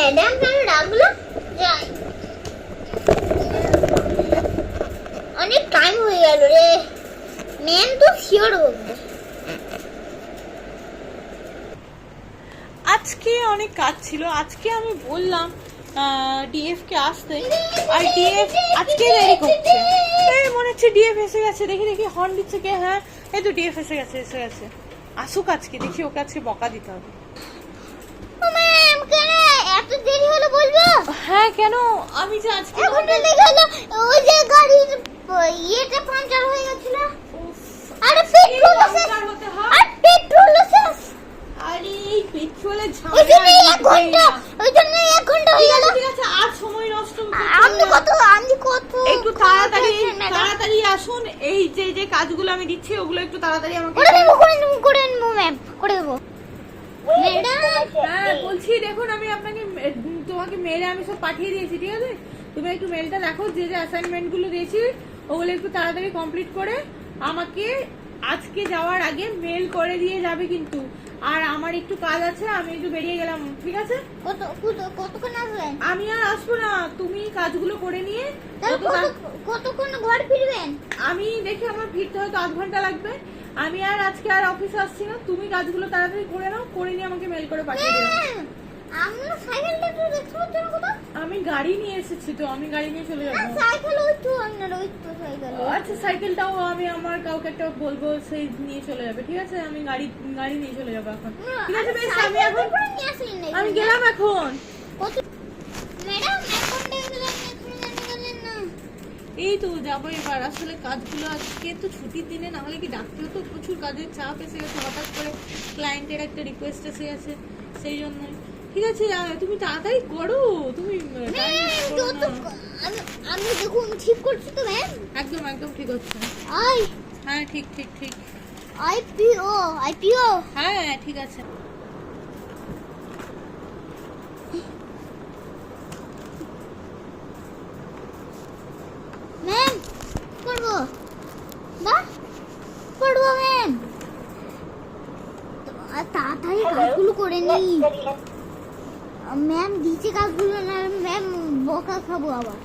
Madam কেন ডাকলো? যাই, অনেক টাইম হয়ে গেল রে। ম্যাম তো শিওর বলবে। আজকে অনেক কাজ ছিল, আজকে আমি বললাম ডিএফ কে আসতে, আর ডিএফ আজকে দেরি করছে। এই মনে হচ্ছে ডিএফ এসে গেছে, দেখি দেখি হর্ন দিচ্ছে কে। হ্যাঁ এই তো ডিএফ এসে গেছে, এসে গেছে। আসুক আজকে, দেখি ওকে আজকে বকা দিতে হবে। ম্যাম কেন এত দেরি হলো বলবো? হ্যাঁ কেন? আমি যে আজকে এখন লেগে গেল, ওই যে গাড়ির ইয়েটা পাঞ্চার হয়ে গেছিল। আরে পেট্রোল শেষ, আর পেট্রোল শেষ। আরে এই পেট্রোলের ওই জন্য ঝামেলা 1 ঘন্টা, ওই জন্য 1 ঘন্টা হয়ে গেল। ঠিক আছে, আর সময় নষ্ট আমি কত একটু তাড়াতাড়ি আসুন। এই যে যে কাজগুলো আমি দিচ্ছি ওগুলো একটু তাড়াতাড়ি আমাকে করে দেবো ম্যাম, করে দেবো ম্যাডাম। হ্যাঁ বলছি, দেখুন আমি আপনাকে তোমাকে মেলে আমি সব পাঠিয়ে দিয়েছি, ঠিক আছে? তুমি একটু মেলটা দেখো, যে যে অ্যাসাইনমেন্ট গুলো দিয়েছি ওগুলো একটু তাড়াতাড়ি কমপ্লিট করে আমাকে আজকে যাওয়ার আগে মেল করে দিয়ে যাবে কিন্তু। আর আমার একটু কাজ আছে, আমি একটু বেরিয়ে গেলাম, ঠিক আছে? কতক্ষণ আসবেন? আমি আর আসবো না, তুমি কাজগুলো করে নিয়ে কতক্ষণ ঘর ফিরবেন? আমি দেখি আমার ফিরতে হয়তো 8 ঘন্টা লাগবে। আমি আর আজকে আর অফিসে আসছি না, তুমি কাজগুলো তাড়াতাড়ি করে নাও, করে নিয়ে আমাকে মেল করে পাঠিয়ে দেবে। আমরা সাইকেলটা একটু দেখতে পাচ্ছি না কোথাও? আমি গাড়ি নিয়ে এসেছি তো, আমি গাড়ি নিয়ে চলে যাবো। সাইকেল ওই তো আপনার, ওই তো সাইকেল। আচ্ছা সাইকেলটাও আমি আমার কাউকে একটা বলবো, সেই নিয়ে চলে যাবে, ঠিক আছে? আমি গাড়ি নিয়ে চলে যাবো এখন, ঠিক আছে? বেশ, আমি এখন আমি গেলাম এখন। ম্যাডাম এখন গেলেন না? এই তো যাবো এবার। আসলে কাজগুলো আজকে তো ছুটির দিনে, না হলে কি ডাক্তার তো প্রচুর কাজের চাপ এসে গেছে, হঠাৎ করে ক্লায়েন্টের একটা রিকোয়েস্ট এসে গেছে, সেই জন্যই। ঠিক আছে তুমি তাড়াতাড়ি করো, তুমি আমি দেখুন ঠিক করছি তো ম্যাম। একদম একদম ঠিক হচ্ছে। হ্যাঁ ঠিক ঠিক ঠিক। আইপিও হ্যাঁ ঠিক আছে। ম্যাম করবো ম্যাম, তাড়াতাড়ি কাজগুলো করে নি। ম্যাম দিচ্ছে কাজগুলো না, ম্যাম বকা খাবো আবার।